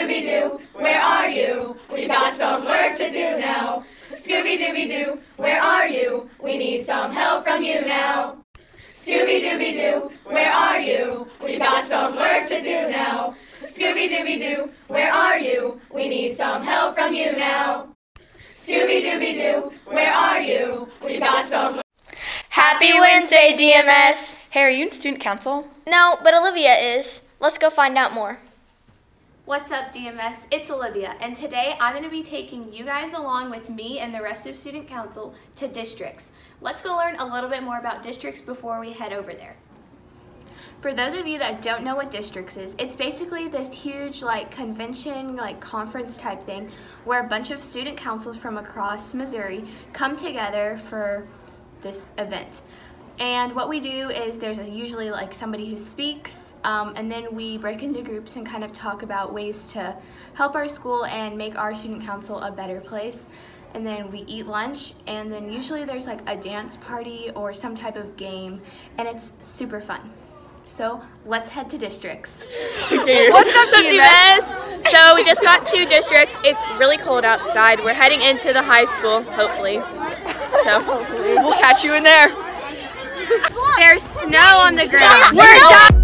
Scooby-Dooby-Doo, where are you? We got some work to do now. Scooby-Dooby-Doo, where are you? We need some help from you now. Scooby-Dooby-Doo, where are you? We got some work to do now. Scooby-Dooby-Doo, where are you? We need some help from you now. Scooby-Dooby-Doo, where are you? We got some. Happy Wednesday, DMS! Hey, are you in student council? No, but Olivia is. Let's go find out more. What's up, DMS? It's Olivia, and today I'm going to be taking you guys along with me and the rest of student council to districts. Let's go learn a little bit more about districts before we head over there. For those of you that don't know what districts is, it's basically this huge convention, conference type thing where a bunch of student councils from across Missouri come together for this event. And what we do is there's usually somebody who speaks, and then we break into groups and kind of talk about ways to help our school and make our student council a better place. And then we eat lunch, and then usually there's a dance party or some type of game, and it's super fun. So let's head to districts. What's up, DMS? So we just got to districts. It's really cold outside. We're heading into the high school, hopefully. So hopefully We'll catch you in there. there's snow on the ground. We're done.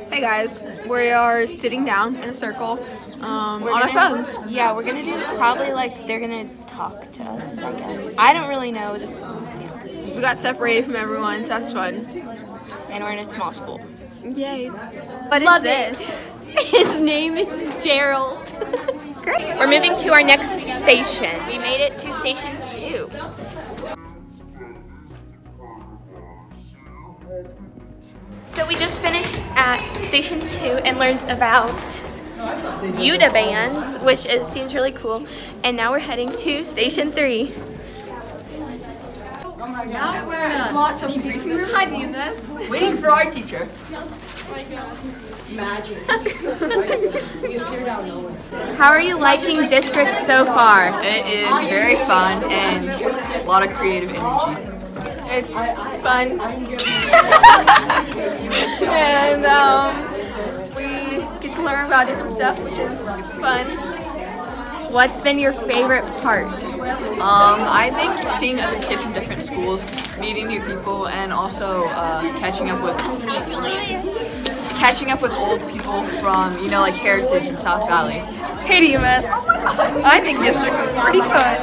Hey guys, we are sitting down in a circle on our phones. Yeah, we're gonna do probably they're gonna talk to us, I guess. I don't really know. We got separated from everyone, so that's fun. And we're in a small school. Yay. But love it. His name is Gerald. Great. We're moving to our next station. We made it to station 2. So we just finished at station 2 and learned about Buda bands, which seems really cool. And now we're heading to station 3. Now we're in a debriefing room. Hi, DMS. Waiting for our teacher. How are you liking districts so far? It is very fun and a lot of creative energy. It's fun. And we get to learn about different stuff, which is fun. What's been your favorite part? I think seeing other kids from different schools, meeting new people, and also catching up with old people from Heritage and South Valley. Hey DMS. I think districts is pretty fun.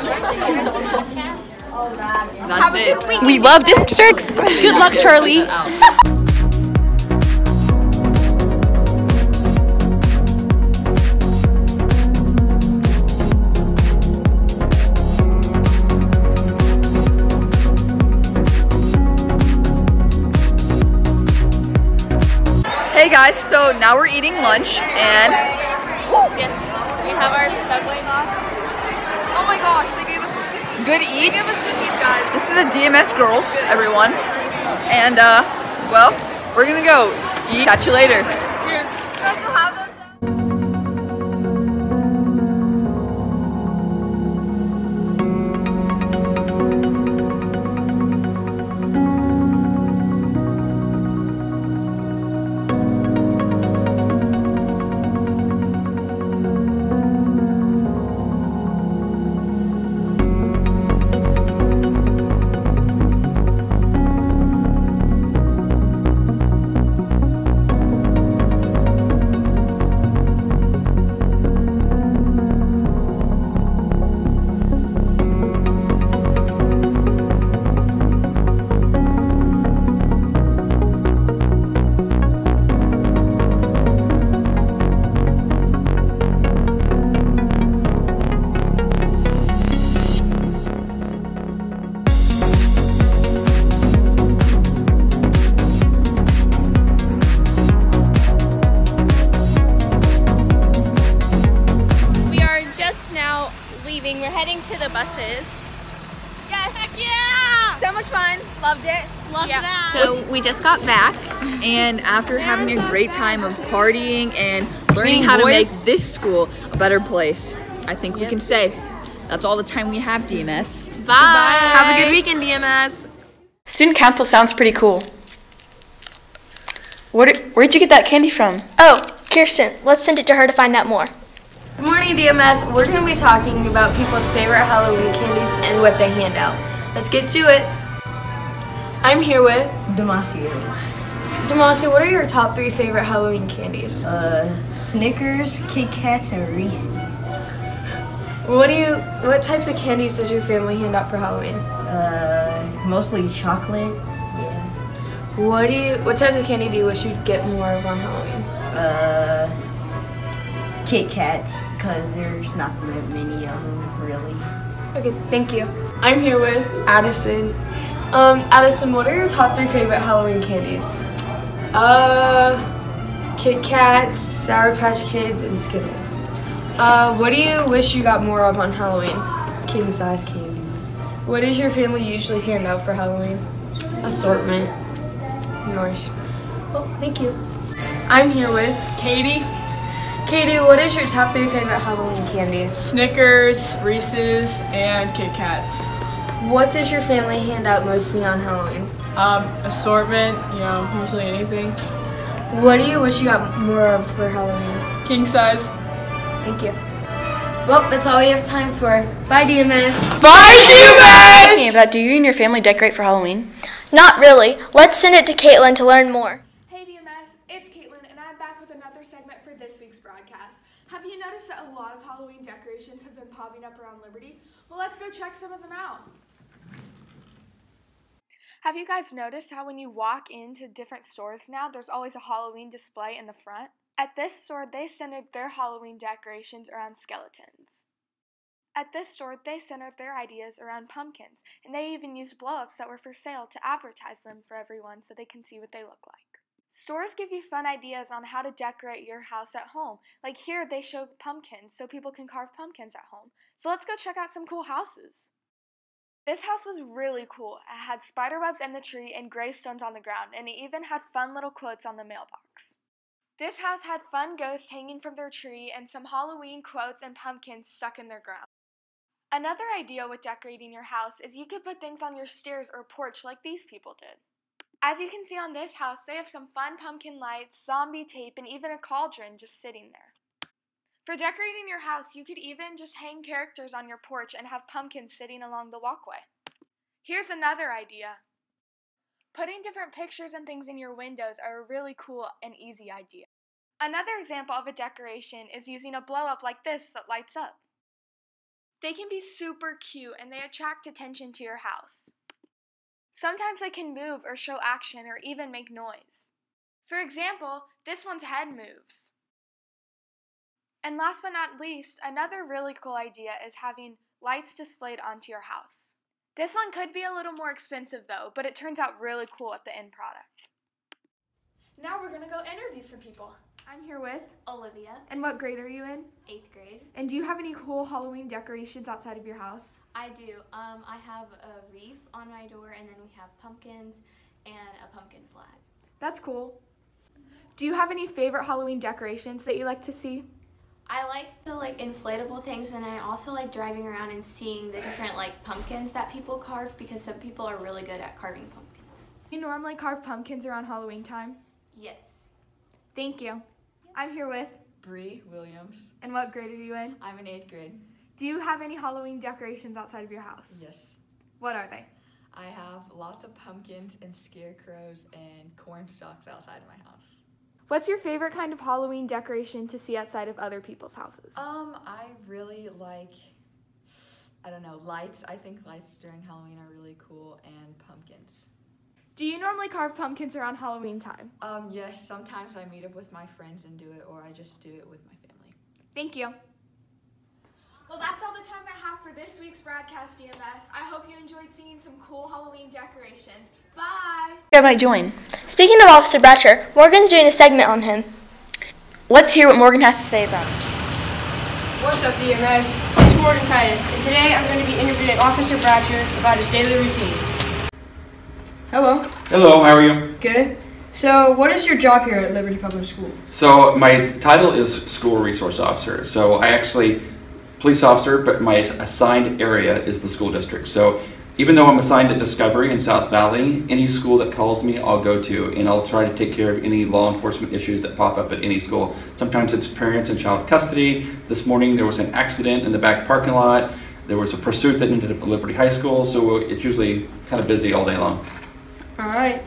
That's it. We love districts. Good luck, Charlie. Hey guys, so now we're eating lunch and Yes, we have our Subway box. oh my gosh, they gave us Good eats. cookies, guys. This is a DMS Girls, everyone. And well, we're gonna go eat. Catch you later. We're heading to the buses. Yes! Heck yeah! much fun. Loved it. Love that. So we just got back. And after having a great time of partying and learning how to make this school a better place, I think we can say that's all the time we have, DMS. Bye. Have a good weekend, DMS. Student council sounds pretty cool. Where'd you get that candy from? Oh, Kirsten, let's send it to her to find out more. Good morning, DMS. We're going to be talking about people's favorite Halloween candies and what they hand out. Let's get to it. I'm here with Damasio. Damasio, what are your top 3 favorite Halloween candies? Snickers, Kit Kats, and Reese's. What types of candies does your family hand out for Halloween? Mostly chocolate. Yeah. What types of candy do you wish you'd get more of on Halloween? Kit Kats, because there's not that many of them, really. Okay, thank you. I'm here with Addison. Addison, what are your top 3 favorite Halloween candies? Kit Kats, Sour Patch Kids, and Skittles. What do you wish you got more of on Halloween? King size candy. What does your family usually hand out for Halloween? Assortment. Nice. Well, thank you. I'm here with Katie. Katie, what is your top 3 favorite Halloween candies? Snickers, Reese's, and Kit Kats. What does your family hand out mostly on Halloween? Assortment, usually anything. What do you wish you got more of for Halloween? King size. Thank you. Well, that's all we have time for. Bye, DMS. Bye, DMS! Thinking about, do you and your family decorate for Halloween? Not really. Let's send it to Caitlin to learn more. Hey DMS, it's Caitlin and I'm back with another segment for this week's broadcast. Have you noticed that a lot of Halloween decorations have been popping up around Liberty? Well, let's go check some of them out. Have you guys noticed how when you walk into different stores now, there's always a Halloween display in the front? At this store, they centered their Halloween decorations around skeletons. At this store, they centered their ideas around pumpkins, and they even used blow-ups that were for sale to advertise them for everyone so they can see what they look like. Stores give you fun ideas on how to decorate your house at home. Like here, they show pumpkins so people can carve pumpkins at home. So let's go check out some cool houses. This house was really cool. It had spiderwebs in the tree and gravestones on the ground, and it even had fun little quotes on the mailbox. This house had fun ghosts hanging from their tree and some Halloween quotes and pumpkins stuck in their ground. Another idea with decorating your house is you could put things on your stairs or porch like these people did. As you can see on this house, they have some fun pumpkin lights, zombie tape, and even a cauldron just sitting there. For decorating your house, you could even just hang characters on your porch and have pumpkins sitting along the walkway. Here's another idea. Putting different pictures and things in your windows are a really cool and easy idea. Another example of a decoration is using a blow-up like this that lights up. They can be super cute and they attract attention to your house. Sometimes they can move or show action or even make noise. For example, this one's head moves. And last but not least, another really cool idea is having lights displayed onto your house. This one could be a little more expensive though, but it turns out really cool at the end product. Now we're gonna go interview some people. I'm here with Olivia. And what grade are you in? 8th grade. And do you have any cool Halloween decorations outside of your house? I do. I have a wreath on my door, and then we have pumpkins and a pumpkin flag. That's cool. Do you have any favorite Halloween decorations that you like to see? I like the inflatable things, and I also like driving around and seeing the different pumpkins that people carve, because some people are really good at carving pumpkins. Do you normally carve pumpkins around Halloween time? Yes. Thank you. I'm here with Bree Williams. And what grade are you in? I'm in 8th grade. Do you have any Halloween decorations outside of your house? Yes. What are they? I have lots of pumpkins and scarecrows and corn stalks outside of my house. What's your favorite kind of Halloween decoration to see outside of other people's houses? I really like, lights. I think lights during Halloween are really cool, and pumpkins. Do you normally carve pumpkins around Halloween time? Yes, sometimes I meet up with my friends and do it, or I just do it with my family. Thank you. Well, that's all the time I have for this week's broadcast, DMS. I hope you enjoyed seeing some cool Halloween decorations. Bye! I might join. Speaking of Officer Bratcher, Morgan's doing a segment on him. Let's hear what Morgan has to say about it. What's up, DMS? It's Morgan Titus, and today I'm going to be interviewing Officer Bratcher about his daily routine. Hello. Hello, how are you? Good. So, what is your job here at Liberty Public Schools? So, my title is School Resource Officer. So, I actually, police officer, but my assigned area is the school district. So, even though I'm assigned at Discovery in South Valley, any school that calls me, I'll go to, and I'll try to take care of any law enforcement issues that pop up at any school. Sometimes it's parents and child custody. This morning there was an accident in the back parking lot. There was a pursuit that ended up at Liberty High School, so it's usually kind of busy all day long. All right.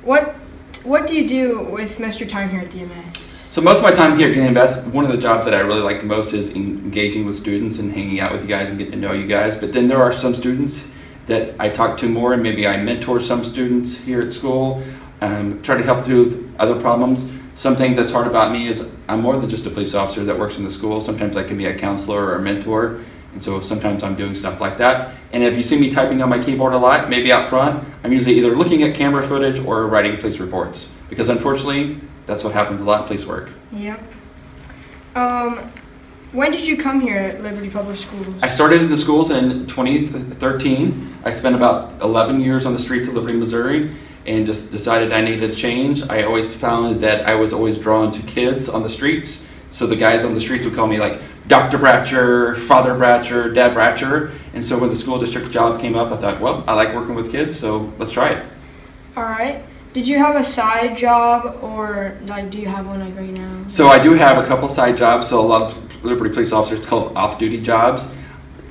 What do you do with most of your time here at DMS? So most of my time here at DMS, one of the jobs that I really like the most is engaging with students and hanging out with you guys and getting to know you guys. But then there are some students that I talk to more, and maybe I mentor some students here at school, try to help through other problems. Some things that's hard about me is I'm more than just a police officer that works in the school. Sometimes I can be a counselor or a mentor, and so sometimes I'm doing stuff like that. And if you see me typing on my keyboard a lot, maybe out front, I'm usually either looking at camera footage or writing police reports, because unfortunately, that's what happens a lot in police work. Yep. When did you come here at Liberty Public Schools? I started in the schools in 2013. I spent about 11 years on the streets of Liberty, Missouri, and just decided I needed a change. I always found that I was always drawn to kids on the streets. So the guys on the streets would call me like Dr. Bratcher, Father Bratcher, Dad Bratcher. And so when the school district job came up, I thought, well, I like working with kids, so let's try it. All right. Did you have a side job, or like do you have one like right now? So I do have a couple side jobs. So a lot of Liberty police officers call off-duty jobs.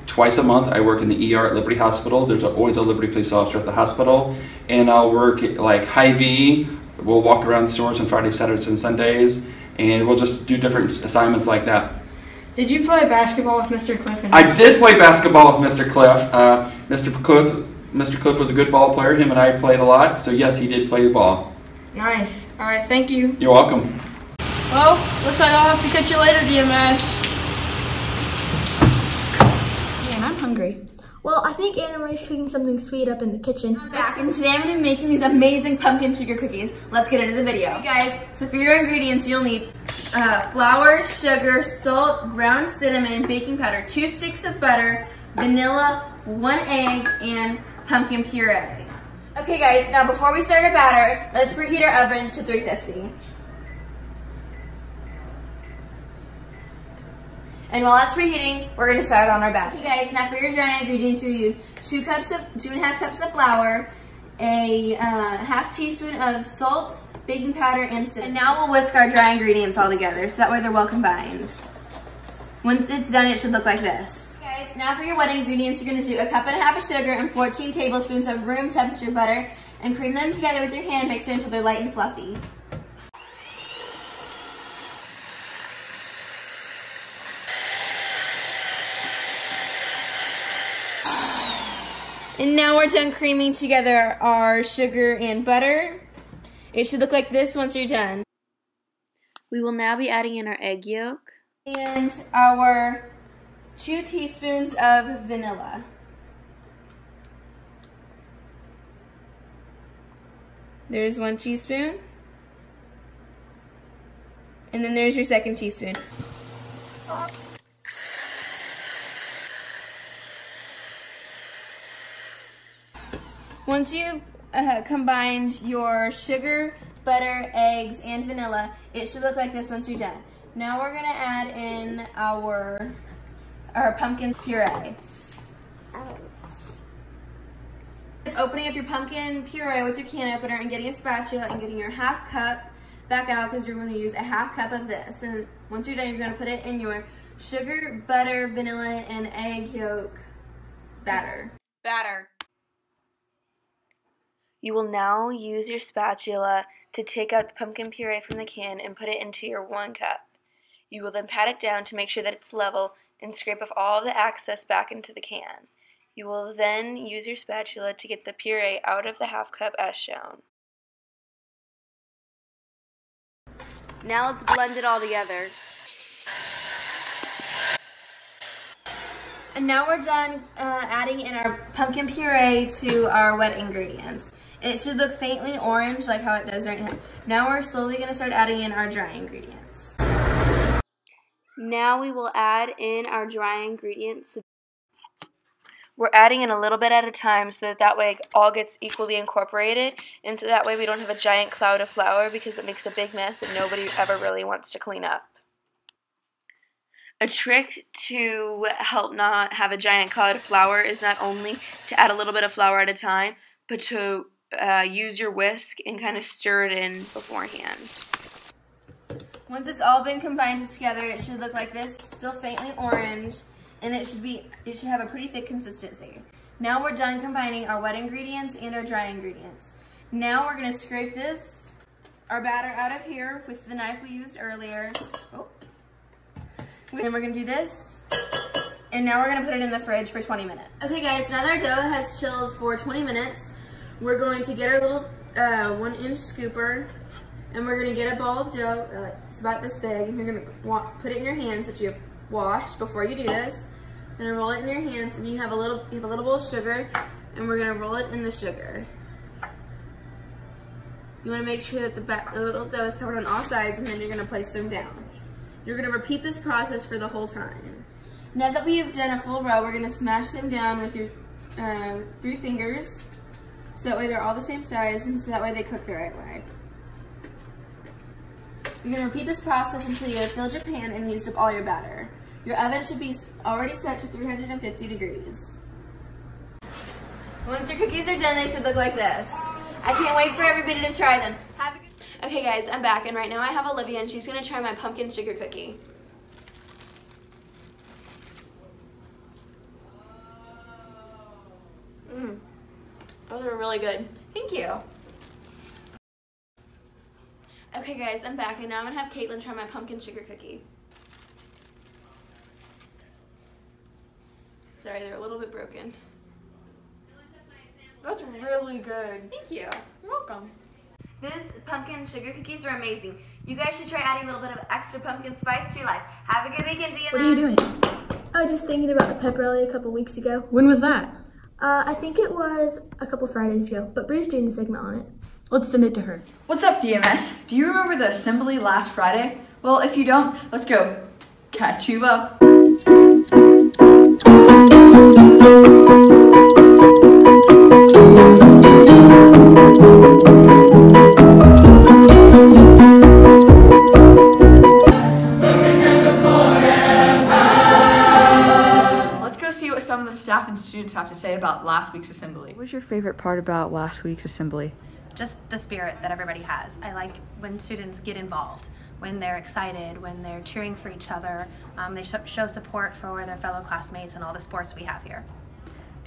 Twice a month I work in the ER at Liberty Hospital. There's always a Liberty police officer at the hospital. And I'll work at like Hy-Vee. We'll walk around the stores on Fridays, Saturdays, and Sundays. And we'll just do different assignments like that. Did you play basketball with Mr. Cliff? I did play basketball with Mr. Cliff. Mr. Cliff was a good ball player. Him and I played a lot. So yes, he did play the ball. Nice. All right, thank you. You're welcome. Well, looks like I'll have to catch you later, DMS. Man, I'm hungry. Well, I think Anna Marie's cooking something sweet up in the kitchen. I'm back, and today I'm going to be making these amazing pumpkin sugar cookies. Let's get into the video. Hey guys, so for your ingredients, you'll need flour, sugar, salt, ground cinnamon, baking powder, 2 sticks of butter, vanilla, 1 egg, and pumpkin puree. Okay guys, now before we start our batter, let's preheat our oven to 350. And while that's preheating, we're gonna start on our batter. Okay guys, now for your dry ingredients, you'll use 2.5 cups of flour, a half teaspoon of salt, baking powder, and cinnamon. And now we'll whisk our dry ingredients all together, so that way they're well combined. Once it's done, it should look like this. Okay guys, now for your wet ingredients, you're gonna do 1.5 cups of sugar and 14 tablespoons of room temperature butter, and cream them together with your hand mixer until they're light and fluffy. And now we're done creaming together our sugar and butter. It should look like this once you're done. We will now be adding in our egg yolk and our 2 teaspoons of vanilla. There's 1 teaspoon. And then there's your 2nd teaspoon. Once you've combined your sugar, butter, eggs, and vanilla, it should look like this once you're done. Now we're gonna add in our pumpkin puree. Opening up your pumpkin puree with your can opener and getting a spatula and getting your 1/2 cup back out, because you're gonna use a 1/2 cup of this. And once you're done, you're gonna put it in your sugar, butter, vanilla, and egg yolk batter. You will now use your spatula to take out the pumpkin puree from the can and put it into your 1 cup. You will then pat it down to make sure that it's level and scrape off all the excess back into the can. You will then use your spatula to get the puree out of the 1/2 cup as shown. Now let's blend it all together. And now we're done adding in our pumpkin puree to our wet ingredients. It should look faintly orange like how it does right now. Now we're slowly going to start adding in our dry ingredients. Now we will add in our dry ingredients. We're adding in a little bit at a time so that way it all gets equally incorporated, and so that way we don't have a giant cloud of flour because it makes a big mess that nobody ever really wants to clean up. A trick to help not have a giant cloud of flour is not only to add a little bit of flour at a time, but to use your whisk and kind of stir it in beforehand. Once it's all been combined together, it should look like this, still faintly orange, and it should have a pretty thick consistency. Now we're done combining our wet ingredients and our dry ingredients. Now we're gonna scrape our batter out of here with the knife we used earlier. Oh. Then we're gonna do this, and now we're gonna put it in the fridge for 20 minutes. Okay guys, now that our dough has chilled for 20 minutes, we're going to get our little 1-inch scooper, and we're gonna get a ball of dough, it's about this big, and you're gonna put it in your hands that you have washed before you do this. You're gonna roll it in your hands, and you have a little bowl of sugar, and we're gonna roll it in the sugar. You wanna make sure that the little dough is covered on all sides, and then you're gonna place them down. You're gonna repeat this process for the whole time. Now that we have done a full row, we're gonna smash them down with your 3 fingers, so that way they're all the same size, and so that way they cook the right way. You're gonna repeat this process until you have filled your pan and used up all your batter. Your oven should be already set to 350 degrees. Once your cookies are done, they should look like this. I can't wait for everybody to try them. Have a good Okay guys, I'm back, and right now I have Olivia, and she's gonna try my pumpkin sugar cookie. Those are really good. Thank you. Okay guys, I'm back, and now I'm gonna have Caitlin try my pumpkin sugar cookie. Sorry, they're a little bit broken. That's really good. Thank you. You're welcome. This pumpkin sugar cookies are amazing. You guys should try adding a little bit of extra pumpkin spice to your life. Have a good weekend, DMS. What are you doing? I was just thinking about the pep rally a couple weeks ago. When was that? I think it was a couple Fridays ago, but Bree's doing a segment on it. Let's send it to her. What's up, DMS? Do you remember the assembly last Friday? Well, if you don't, let's go catch you up. Staff and students have to say about last week's assembly. What was your favorite part about last week's assembly? Just the spirit that everybody has. I like when students get involved, when they're excited, when they're cheering for each other. They show support for their fellow classmates and all the sports we have here.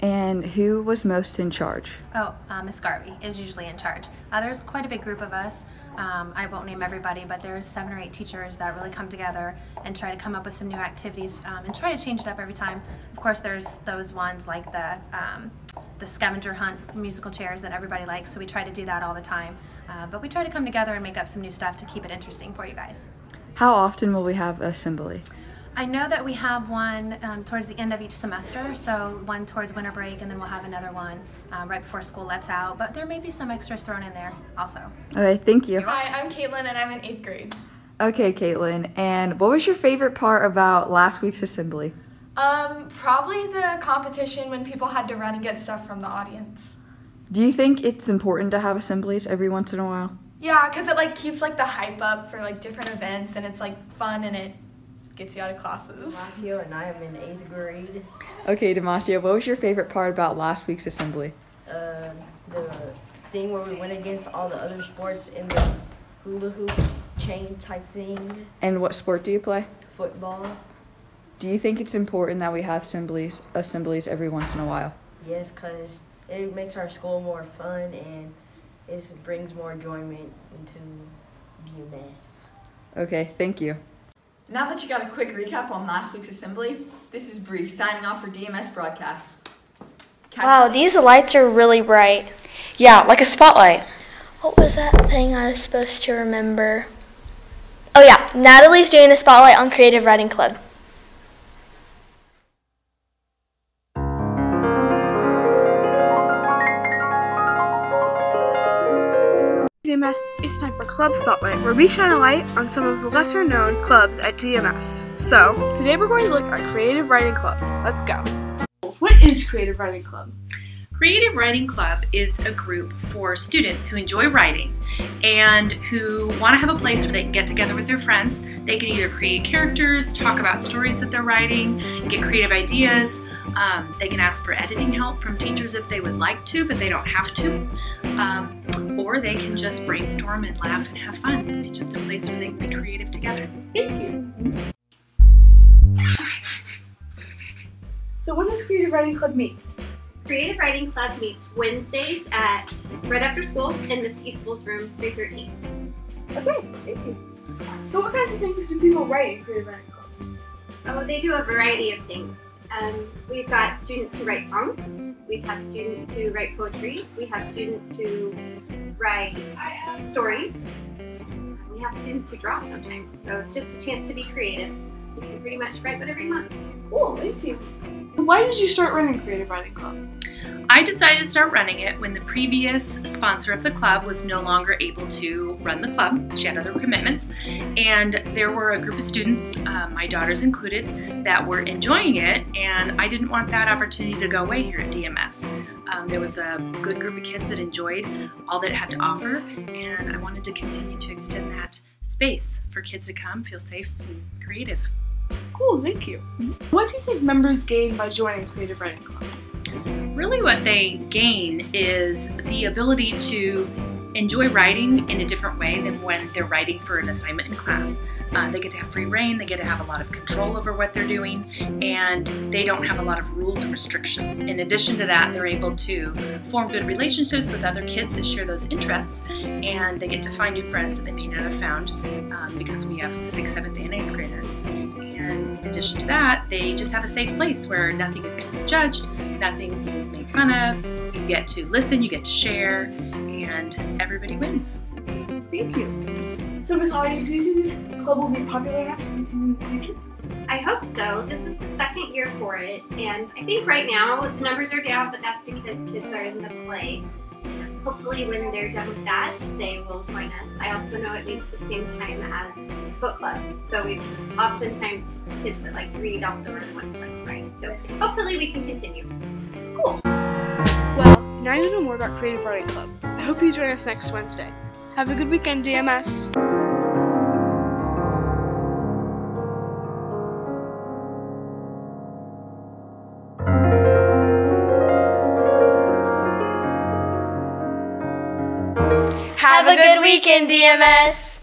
And who was most in charge? Oh, Miss Garvey is usually in charge. There's quite a big group of us. I won't name everybody, but there's 7 or 8 teachers that really come together and try to come up with some new activities and try to change it up every time. Of course, there's those ones like the scavenger hunt musical chairs that everybody likes, so we try to do that all the time. But we try to come together and make up some new stuff to keep it interesting for you guys. How often will we have assembly? I know that we have one towards the end of each semester, so one towards winter break, and then we'll have another one right before school lets out, but there may be some extras thrown in there also. Okay, thank you. Hi, I'm Caitlin, and I'm in 8th grade. Okay, Caitlin, and what was your favorite part about last week's assembly? Probably the competition when people had to run and get stuff from the audience. Do you think it's important to have assemblies every once in a while? Yeah, because it keeps the hype up for different events, and it's fun, and it gets you out of classes. Damasio and I am in 8th grade. Okay, Damasio, what was your favorite part about last week's assembly? The thing where we went against all the other sports in the hula hoop chain type thing. And what sport do you play? Football. Do you think it's important that we have assemblies every once in a while? Yes, because it makes our school more fun and it brings more enjoyment into DMS. Okay, thank you. Now that you got a quick recap on last week's assembly, this is Bree signing off for DMS Broadcast. Wow, these lights are really bright. Yeah, like a spotlight. What was that thing I was supposed to remember? Oh yeah, Natalie's doing a spotlight on Creative Writing Club. DMS, it's time for Club Spotlight, where we shine a light on some of the lesser known clubs at DMS. So, today we're going to look at Creative Writing Club. Let's go. What is Creative Writing Club? Creative Writing Club is a group for students who enjoy writing and who want to have a place where they can get together with their friends. They can either create characters, talk about stories that they're writing, get creative ideas. They can ask for editing help from teachers if they would like to, but they don't have to. Or they can just brainstorm and laugh and have fun. It's just a place where they can be creative together. Thank you. So when does Creative Writing Club meet? Creative Writing Club meets Wednesdays at right after school in Miss Eastball's room 313. Okay, thank you. So what kinds of things do people write in Creative Writing Club? Oh, they do a variety of things. We've got students who write songs. We have students who write poetry. We have students who write stories. We have students who draw sometimes. So just a chance to be creative. You can pretty much write whatever you want. Cool, thank you. Why did you start running Creative Writing Club? I decided to start running it when the previous sponsor of the club was no longer able to run the club. She had other commitments, and there were a group of students, my daughters included, that were enjoying it, and I didn't want that opportunity to go away here at DMS. There was a good group of kids that enjoyed all that it had to offer, and I wanted to continue to extend that space for kids to come, feel safe and creative. Cool, thank you. What do you think members gain by joining Creative Writing Club? Really what they gain is the ability to enjoy writing in a different way than when they're writing for an assignment in class. They get to have free reign, they get to have a lot of control over what they're doing, and they don't have a lot of rules and restrictions. In addition to that, they're able to form good relationships with other kids that share those interests, and they get to find new friends that they may not have found because we have 6th, 7th, and 8th graders. And in addition to that, they just have a safe place where nothing is going to be judged, nothing is made fun of. You get to listen, you get to share, and everybody wins. Thank you. So Ms. Holly, do you think this club will be popular enough to continue in the future? I hope so. This is the 2nd year for it, and I think right now the numbers are down, but that's because kids are in the play. Hopefully when they're done with that, they will join us. I also know it meets the same time as book club, so we've oftentimes kids that like to read also are the ones that like to write. So hopefully we can continue. Cool. Well, now you know more about Creative Writing Club. I hope you join us next Wednesday. Have a good weekend, DMS. Have a good weekend, DMS.